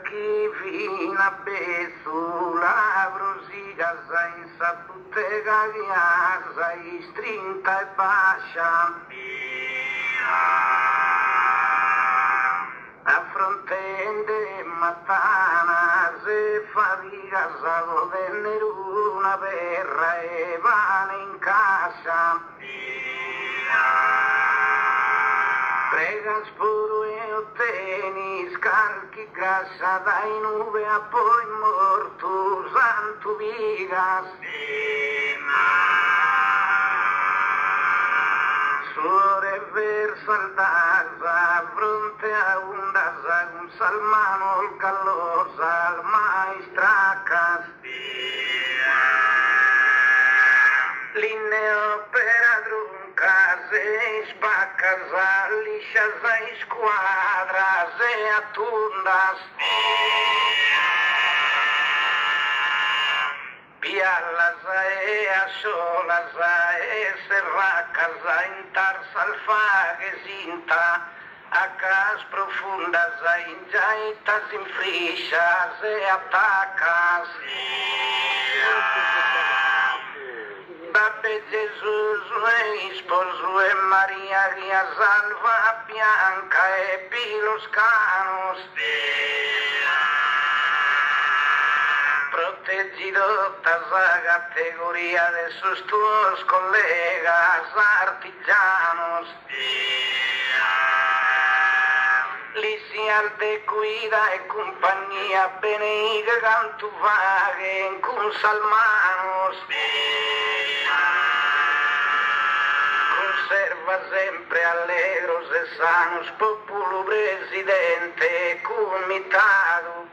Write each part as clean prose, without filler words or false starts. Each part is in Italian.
chi fino a besu la brosica senza bottega di asa, strinta e bascia. Affrontende matana se fatica sago venne una perra e vane in casa. Prega spuro e otteni scalchi grassa dai nube a poi morto santo vigas. Suore verso al dasa fronte a un dasa un salmano il callosa al maestracas. Linneo per adrunca se spacca liscia se squadra se attundas. Pialla e a sola e serracca in tarsa alfa che sinta a cas profunda in giaita si infriscia se attacca. Babbe Gesù e sposo e Maria che salva bianca e pilos canos. Proteggido la categoría de sus tuos colegas artigianos. Lisial te cuida e compañía beneiga cantu vaguen con salmanos. Conserva sempre allegros e sanos popolo presidente comitado.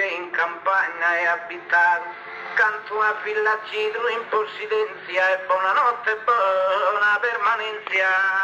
In campagna e abitato, canto a Villa Cidro in posidenza e buonanotte, buona permanenza.